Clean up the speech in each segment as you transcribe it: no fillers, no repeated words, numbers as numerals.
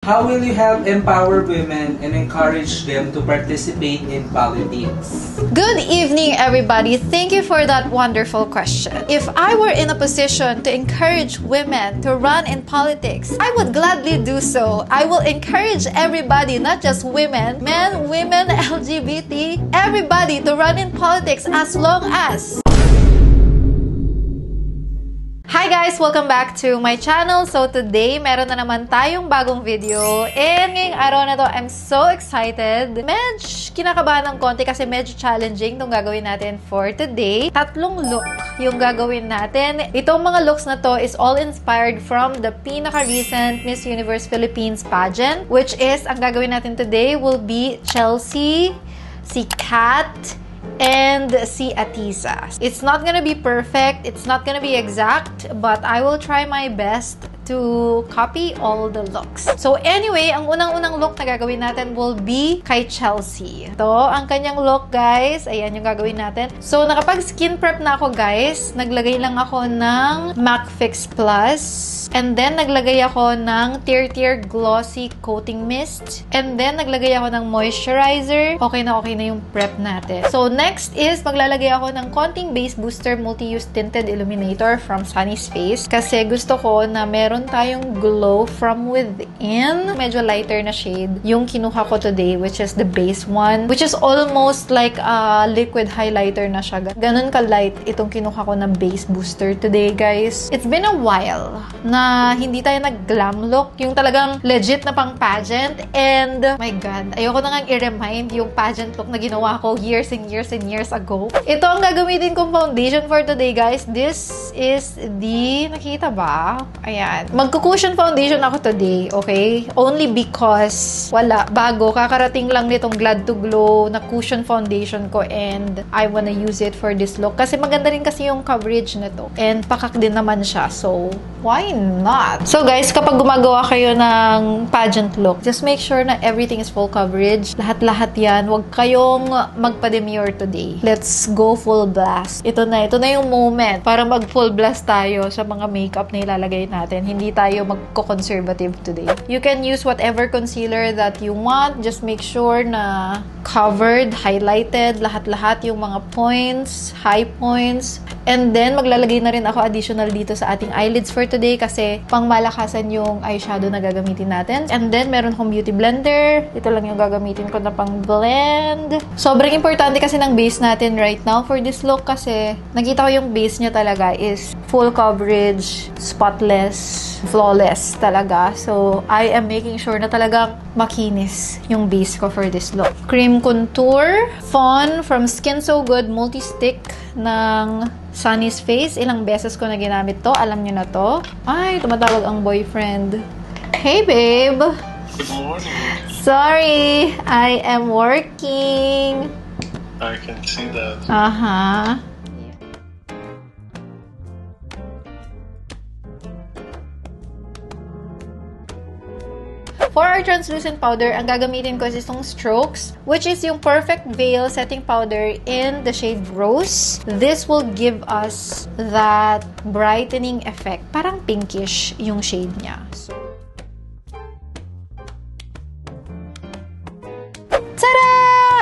How will you help empower women and encourage them to participate in politics? Good evening, everybody. Thank you for that wonderful question. If I were in a position to encourage women to run in politics, I would gladly do so. I will encourage everybody, not just women, men, women, LGBT, everybody to run in politics as long as... Hi guys! Welcome back to my channel. So today, meron na naman tayong bagong video. And ngayong araw na to, I'm so excited. Medyo kinakabahan ng konti kasi medyo challenging itong gagawin natin for today. Tatlong look yung gagawin natin. Itong mga looks na to is all inspired from the pinaka-recent Miss Universe Philippines pageant, which is, ang gagawin natin today will be Chelsea, si Kat, and si Atisa. It's not gonna be perfect, it's not gonna be exact, but I will try my best to copy all the looks. So anyway, ang unang-unang look na gagawin natin will be kay Chelsea. Ito, ang kanyang look, guys. Ayan yung gagawin natin. So nakapag-skin prep na ako, guys. Naglagay lang ako ng MAC Fix Plus. And then, naglagay ako ng Tear Glossy Coating Mist. And then, naglagay ako ng moisturizer. Okay na yung prep natin. So, next is, maglalagay ako ng konting Base Booster Multi-Use Tinted Illuminator from Sunny's Face. Kasi gusto ko na meron tayong glow from within. Medyo lighter na shade. Yung kinuha ko today, which is the base one. Which is almost like a liquid highlighter na siya. Ganun ka-light itong kinuha ko na Base Booster today, guys. It's been a while na hindi tayo nag-glam look. Yung talagang legit na pang pageant. And, my God, ayoko na nga i-remind yung pageant look na ginawa ko years and years ago. Ito ang gagamitin kong foundation for today, guys. This is the, nakita ba? Ayan. Magko-cushion foundation ako today, okay? Only because, wala, bago, kakarating lang nitong Glad to Glow na cushion foundation ko and I wanna use it for this look. Kasi maganda rin kasi yung coverage nito. And pakak din naman siya. So, why not? So guys, kapag gumagawa kayo ng pageant look, just make sure na everything is full coverage. Lahat-lahat yan. Huwag kayong magpa-demure today. Let's go full blast. Ito na yung moment para mag-full blast tayo sa mga makeup na ilalagay natin. Hindi tayo magko-conservative today. You can use whatever concealer that you want. Just make sure na covered, highlighted, lahat-lahat yung mga points, high points. And then, maglalagay na rin ako additional dito sa ating eyelids for today kasi pangmalakasan yung eyeshadow na gagamitin natin. And then, meron akong beauty blender. Ito lang yung gagamitin ko na pang blend. Sobrang importante kasi ng base natin right now for this look kasi nakita ko yung base niya talaga is full coverage, spotless, flawless talaga. So, I am making sure na talagang makinis yung base ko for this look. Cream Contour Fawn from Skin So Good Multi-Stick ng Sunny's Face. Ilang beses ko na ginamit to. Alam nyo na to. Ay, tumatawag ang boyfriend. Hey, babe! Good morning. Sorry, I am working. I can see that. Aha. For our translucent powder, ang gagamitin ko is itong Strokes, which is yung Perfect Veil Setting Powder in the shade Rose. This will give us that brightening effect. Parang pinkish yung shade niya. So, tada!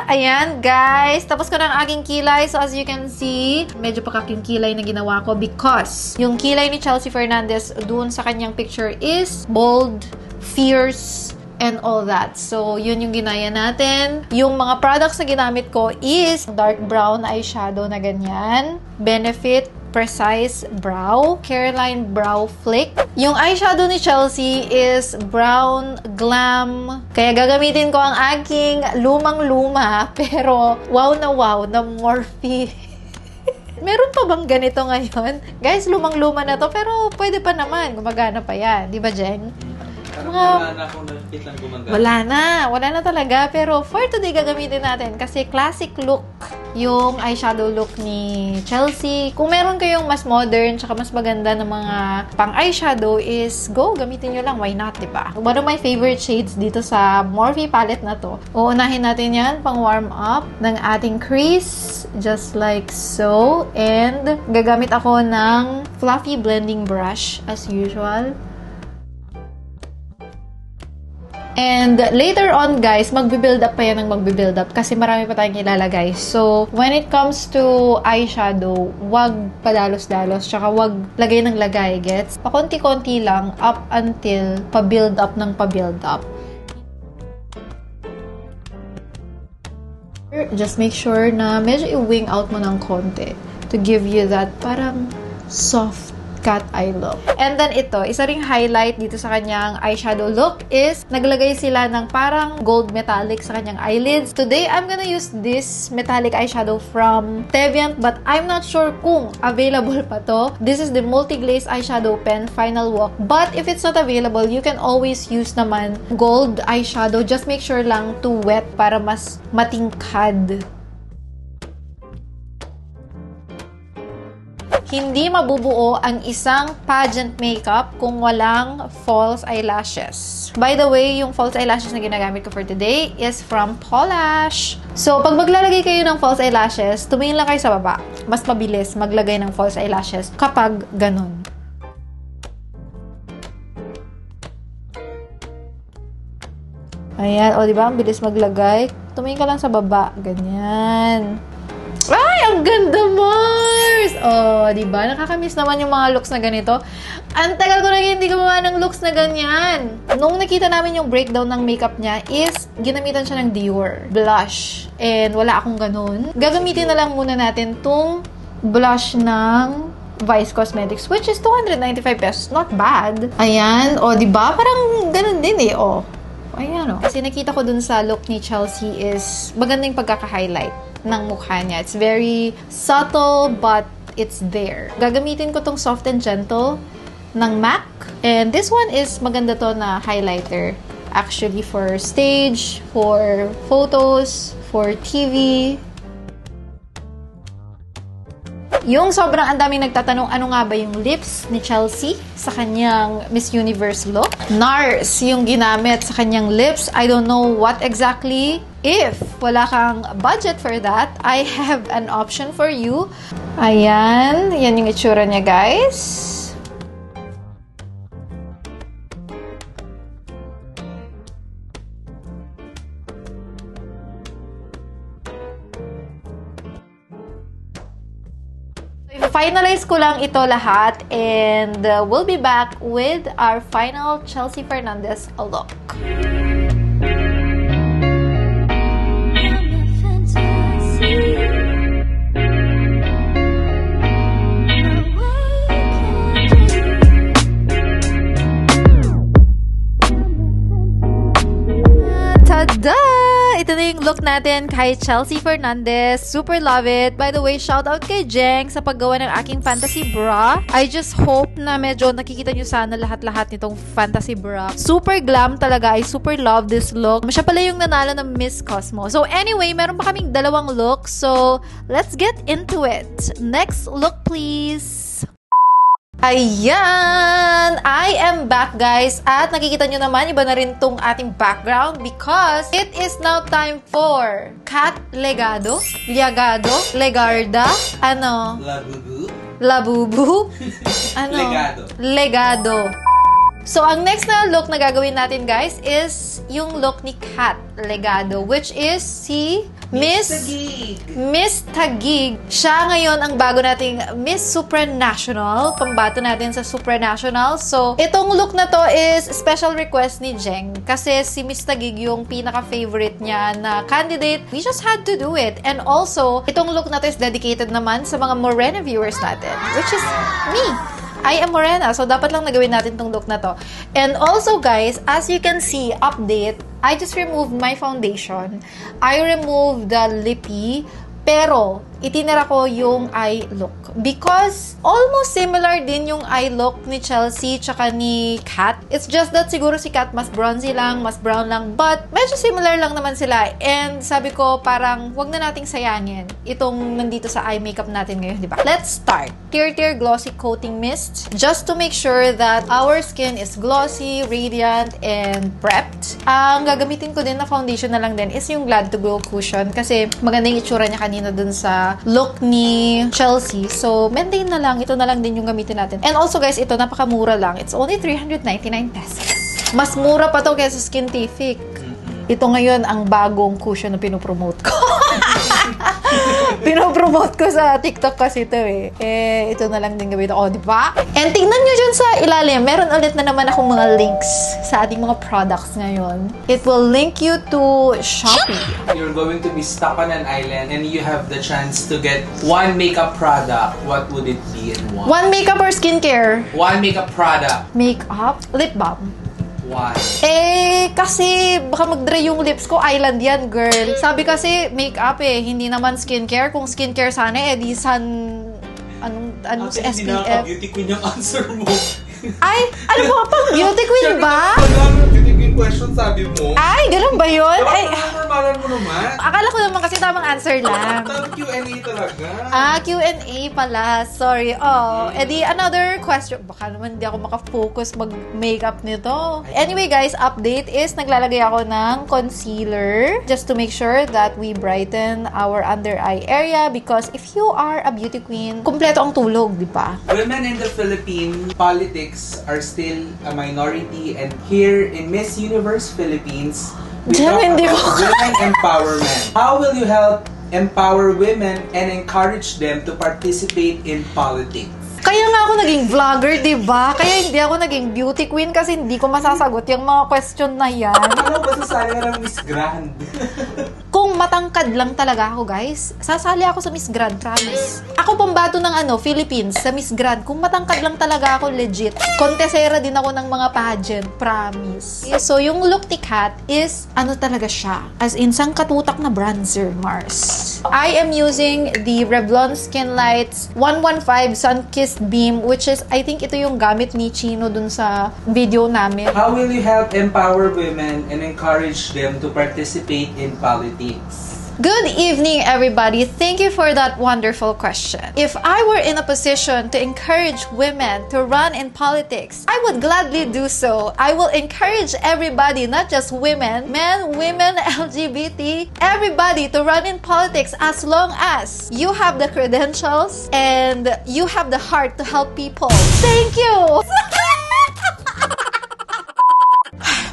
Ayan, guys. Tapos ko na ang aking kilay. So, as you can see, medyo pakak yung kilay na ginawa ko because yung kilay ni Chelsea Fernandez doon sa kanyang picture is bold, fierce, and all that. So, yun yung ginaya natin. Yung mga products na ginamit ko is dark brown eyeshadow na ganyan. Benefit Precise Brow, Caroline Brow Flick. Yung eyeshadow ni Chelsea is brown glam. Kaya gagamitin ko ang aking lumang-luma pero wow na Morphe. Meron pa bang ganito ngayon? Guys, lumang-luma na to pero pwede pa naman. Gumagana pa yan. Di ba, Jeng? Wala na akong nakikit lang gumagana. Wala na talaga. Pero for today, gagamitin natin kasi classic look yung eyeshadow look ni Chelsea. Kung meron kayong mas modern tsaka mas maganda na mga pang eyeshadow is go, gamitin nyo lang. Why not, diba? One of my favorite shades dito sa Morphe palette na to. Uunahin natin yan pang warm up ng ating crease. Just like so. And gagamit ako ng fluffy blending brush as usual. And later on, guys, magbe-build up pa yan ng magbe-build up kasi marami pa tayong ilalagay. So, when it comes to eyeshadow, wag padalos-dalos, tsaka wag lagay ng lagay, gets? Pakonti-konti lang up until pa-build up ng pa-build up. Just make sure na medyo i-wing out mo ng konti to give you that parang soft cat eye look. And then ito, isa ring highlight dito sa kanyang eyeshadow look is naglagay sila ng parang gold metallic sa kanyang eyelids. Today, I'm gonna use this metallic eyeshadow from Teviant but I'm not sure kung available pa to. This is the Multi-Glaze Eyeshadow Pen Final Walk. But if it's not available, you can always use naman gold eyeshadow. Just make sure lang to wet para mas matingkad. Hindi mabubuo ang isang pageant makeup kung walang false eyelashes. By the way, yung false eyelashes na ginagamit ko for today is from Polash. So, pag maglalagay kayo ng false eyelashes, tumingin lang kayo sa baba. Mas mabilis maglagay ng false eyelashes kapag ganun. Ayan, o diba? Ang bilis maglagay. Tumingin ka lang sa baba. Ganyan. Ay, ang ganda, Mars! Oh, diba? Nakakamiss naman yung mga looks na ganito. Ang tagal ko na hindi gumawa ng looks na ganyan. Nung nakita namin yung breakdown ng makeup niya is, ginamitan siya ng Dior blush. And wala akong ganun. Gagamitin na lang muna natin tong blush ng Vice Cosmetics, which is 295 pesos. Not bad. Ayan. O, diba? Parang ganun din eh. O. Ayan o. Kasi nakita ko dun sa look ni Chelsea is maganda yung pagkaka-highlight ng mukha niya. It's very subtle, but it's there. Gagamitin ko tong Soft and Gentle ng MAC. And this one is maganda to na highlighter. Actually, for stage, for photos, for TV. Yung sobrang ang daming nagtatanong ano nga ba yung lips ni Chelsea sa kanyang Miss Universe look. NARS yung ginamit sa kanyang lips. I don't know what exactly. If wala kang budget for that, I have an option for you. Ayan. Yan yung itsura niya, guys. Finalize ko lang ito lahat and we'll be back with our final Chelsea Fernandez look. Tada! Ito na yung look natin kay Chelsea Fernandez. Super love it. By the way, shout out kay Jeng sa paggawa ng aking fantasy bra. I just hope na medyo nakikita nyo sana lahat-lahat nitong fantasy bra. Super glam talaga. I super love this look. Siya pala yung nanalo ng Miss Cosmo. So anyway, meron pa kaming dalawang look. So let's get into it. Next look, please. Ayan! I am back, guys. At nakikita nyo naman, iba na rin tong ating background because it is now time for Kat Legado, Liagado, Legarda, ano? Labubu. Labubu? Ano? Legado. Legado. So, ang next na look na gagawin natin, guys, is yung look ni Kat Legado, which is si Miss Taguig. Siya ngayon ang bago nating Miss Supranational. Pambato natin sa Supranational. So, itong look na to is special request ni Jeng. Kasi si Miss Taguig yung pinaka-favorite niya na candidate. We just had to do it. And also, itong look na to is dedicated naman sa mga Morena viewers natin, which is me. I am Morena, so dapat lang nagawin natin tong look na to. And also, guys, as you can see, update, I just removed my foundation. I removed the lippy, pero itinira ko yung eye look. Because almost similar din yung eye look ni Chelsea tsaka ni Kat. It's just that siguro si Kat mas bronzy lang, mas brown lang. But medyo similar lang naman sila. And sabi ko parang wag na nating sayangin itong nandito sa eye makeup natin ngayon, di ba? Let's start. Tear Glossy Coating Mist. Just to make sure that our skin is glossy, radiant, and prepped. Ang gagamitin ko din na foundation na lang din is yung Glad to Glow Cushion. Kasi maganda yung itsura niya kanina dun sa look ni Chelsea. So, maintain na lang. Ito na lang din yung gamitin natin. And also, guys, ito napakamura lang. It's only 399 pesos. Mas mura pa to kaysa Skintific. Ito ngayon ang bagong cushion na pinopromote ko. Pinopromote ko sa TikTok kasi ito eh. Ito na lang din gawin ako, di ba? And tingnan nyo dyan sa ilalim, meron ulit na naman akong mga links sa ating mga products ngayon. It will link you to Shopee. You're going to be stuck on an island and you have the chance to get one makeup product. What would it be and why? One makeup or skincare? One makeup product. Makeup? Lip balm. Why? Kasi baka mag-dry yung lips ko. Island yan, girl. Sabi kasi, makeup hindi naman skincare. Kung skincare sana, di anong Ate, SPF? hindi nakaka-beauty queen yung answer mo. Ay, ano ba pang beauty queen ba? Beauty queen question, sabi mo. Ay, ganun ba yun? Ay, Normalan mo naman. akala ko naman kasi tamang answer lang. Tamang Q&A talaga. Q&A pala. Sorry. Edi another question. Baka naman hindi ako makafocus mag-makeup nito. Anyway, guys, update is naglalagay ako ng concealer just to make sure that we brighten our under eye area because if you are a beauty queen, kumpleto ang tulog, di ba? Women in the Philippines, politics are still a minority, and here in Miss Universe Philippines, we talk Hindi about ko- women empowerment. How will you help empower women and encourage them to participate in politics? Kaya nga ako naging vlogger, di ba? Kaya hindi ako naging beauty queen kasi hindi ko masasagot yung mga question na yan. Ano ba sasali ka ng Miss Grand? Kung matangkad lang talaga ako, guys, sasali ako sa Miss Grand, promise. Ako pambato ng Philippines sa Miss Grand. Kung matangkad lang talaga ako, legit. Kontesera din ako ng mga pageant, promise. So, yung look ni Kat is, talaga siya? As in, sangkatutak na bronzer, Mars. I am using the Revlon Skin Lights 115 Sun-Kissed Beam, which is, I think ito yung gamit ni Chino dun sa video namin. How will you help empower women and encourage them to participate in politics? Good evening, everybody. Thank you for that wonderful question. If I were in a position to encourage women to run in politics, I would gladly do so. I will encourage everybody, not just women, men, women, LGBT, everybody to run in politics as long as you have the credentials and you have the heart to help people. Thank you!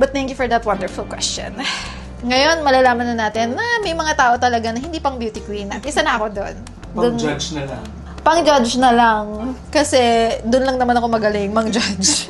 But thank you for that wonderful question. Ngayon, malalaman na natin na may mga tao talaga na hindi pang beauty queen. At isa na ako doon. Pang-judge na lang. Pang-judge na lang. Kasi doon lang naman ako magaling, mang-judge.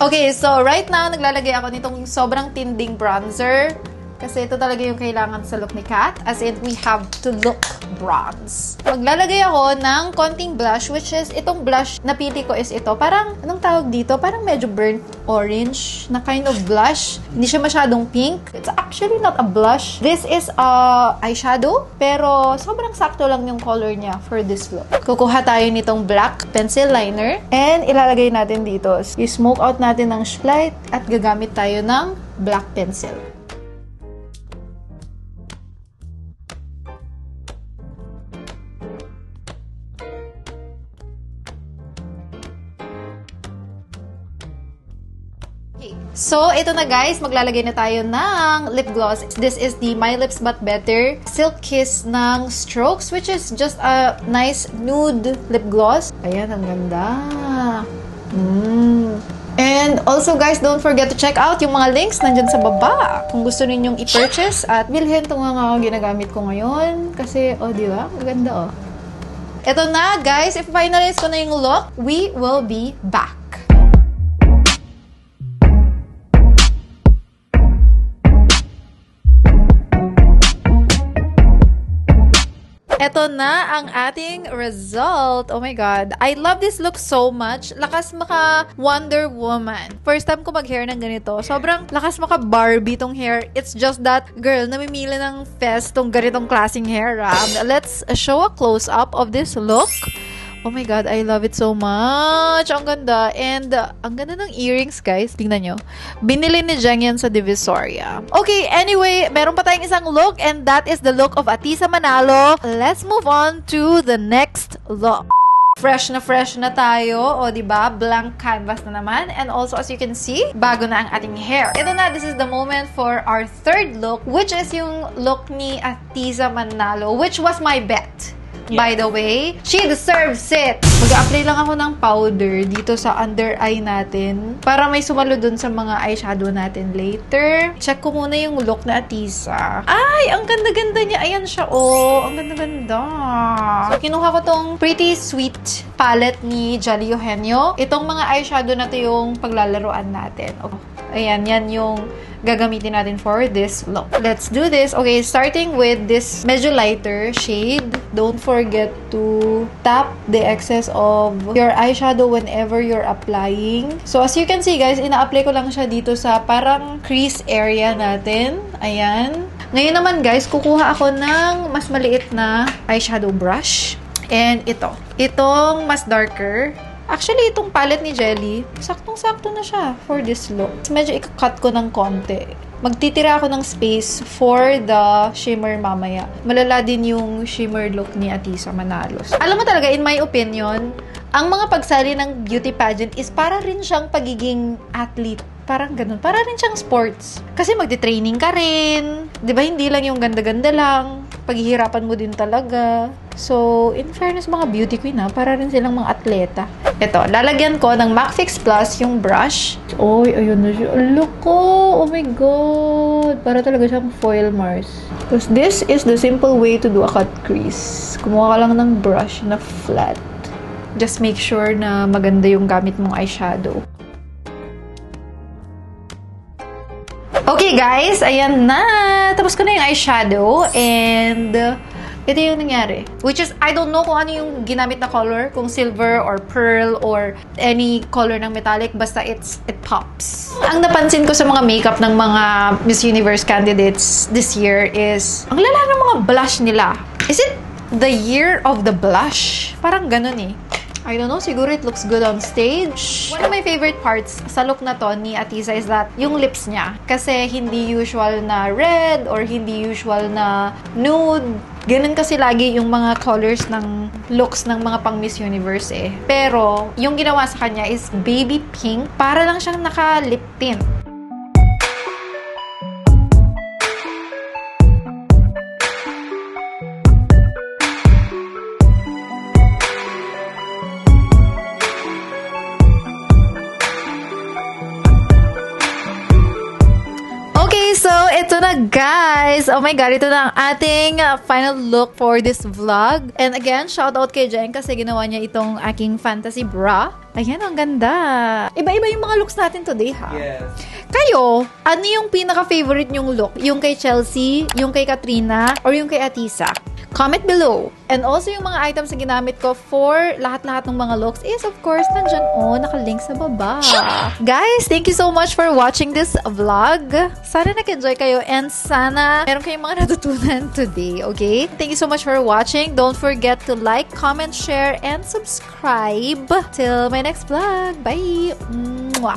Okay, so right now, naglalagay ako nitong sobrang tinding bronzer. Kasi ito talaga yung kailangan sa look ni Kat. As in, we have to look bronze. Maglalagay ako ng konting blush, which is, itong blush na pili ko is ito. Parang, anong tawag dito? Parang medyo burnt orange na kind of blush. Hindi siya masyadong pink. It's actually not a blush. This is a eyeshadow, pero sobrang sakto lang yung color niya for this look. Kukuha tayo nitong black pencil liner and ilalagay natin dito. I-smoke out natin ng light at gagamit tayo ng black pencil. So, ito na guys, maglalagay na tayo ng lip gloss. This is the My Lips But Better Silk Kiss ng Strokes, which is just a nice nude lip gloss. Ayan, ang ganda. And also guys, don't forget to check out yung mga links nandyan sa baba. Kung gusto ninyong i-purchase at bilhin itong mga ginagamit ko ngayon. Kasi, di ba? Maganda, Ito na guys, if finalize ko na yung look, we will be back. Ito na ang ating result. Oh my God. I love this look so much. Lakas maka Wonder Woman. First time ko mag-hair ng ganito. Sobrang lakas maka Barbie tong hair. It's just that, girl, namimili ng fest tong ganitong klaseng hair. Let's show a close-up of this look. Oh my God, I love it so much. Ang ganda. And ang ganda ng earrings, guys. Tingnan nyo. Binili ni Jeng yan sa Divisoria. Okay, anyway, meron pa tayong isang look and that is the look of Atisa Manalo. Let's move on to the next look. Fresh na tayo. O, diba? Blank canvas na naman. And also, as you can see, bago na ang ating hair. Ito na, this is the moment for our third look, which is yung look ni Atisa Manalo, which was my bet. by the way. She deserves it! Mag-a-apply lang ako ng powder dito sa under eye natin para may sumalo dun sa mga eyeshadow natin later. Check ko muna yung look na Atisa. Ay! Ang ganda-ganda niya. Ayan siya, oh. Ang ganda-ganda. So, kinuha ko tong Pretty Sweet palette ni Jolly Eugenio. Itong mga eyeshadow na to yung paglalaroan natin. Oh, ayan, yan yung gagamitin natin for this look. Let's do this. Okay, starting with this medyo lighter shade. Don't forget to tap the excess of your eyeshadow whenever you're applying. So, as you can see, guys, ina-apply ko lang siya dito sa parang crease area natin. Ayan. Ngayon naman, guys, kukuha ako ng mas maliit na eyeshadow brush. And ito. Itong mas darker. Actually, itong palette ni Jelly, saktong-sakto na siya for this look. Medyo ika-cut ko ng konti. Magtitira ako ng space for the shimmer mamaya. Malala din yung shimmer look ni Atisa Manalos. Alam mo talaga, in my opinion, ang mga pagsali ng beauty pageant is para rin siyang pagiging athlete. Parang ganun. Para rin siyang sports. Kasi magti-training ka rin. 'Di ba? Hindi lang yung ganda-ganda lang. Paghihirapan mo din talaga. So, in fairness, mga beauty queen para rin silang mga atleta. Ito, lalagyan ko ng MAC Fix Plus yung brush. Oy, ayun na siya. Look ko! Oh my God! Para talaga siyang foil Mars. Because this is the simple way to do a cut crease. Kumuha ka lang ng brush na flat. Just make sure na maganda yung gamit mong eyeshadow. Okay, guys. Ayan na. Tapos ko na yung eyeshadow. And ito yung nangyari. Which is, I don't know kung ano yung ginamit na color. Kung silver or pearl or any color ng metallic. Basta it pops. Ang napansin ko sa mga makeup ng mga Miss Universe candidates this year is, ang lala ng mga blush nila. Is it the year of the blush? Parang ganun eh. I don't know, siguro it looks good on stage. One of my favorite parts sa look na to ni Atisa is that yung lips niya. Kasi hindi usual na red or hindi usual na nude. Ganun kasi lagi yung mga colors ng looks ng mga pang Miss Universe eh. Pero, yung ginawa sa kanya is baby pink. Para lang siyang naka-lip tint. So, ito na guys! Oh my God, ito na ang ating final look for this vlog. And again, shout out kay Jen kasi ginawa niya itong aking fantasy bra. Ayan, ang ganda! Iba-iba yung mga looks natin today, ha? Yes. Kayo, ano yung pinaka-favorite nyong look? Yung kay Chelsea, yung kay Katrina, or yung kay Atisa? Comment below. And also yung mga items na ginamit ko for lahat-lahat ng mga looks is of course nandyan nakalink sa baba. Guys, thank you so much for watching this vlog. Sana nag-enjoy kayo and sana meron kayong mga natutunan today, okay? Thank you so much for watching. Don't forget to like, comment, share, and subscribe. Till my next vlog. Bye! Mwah!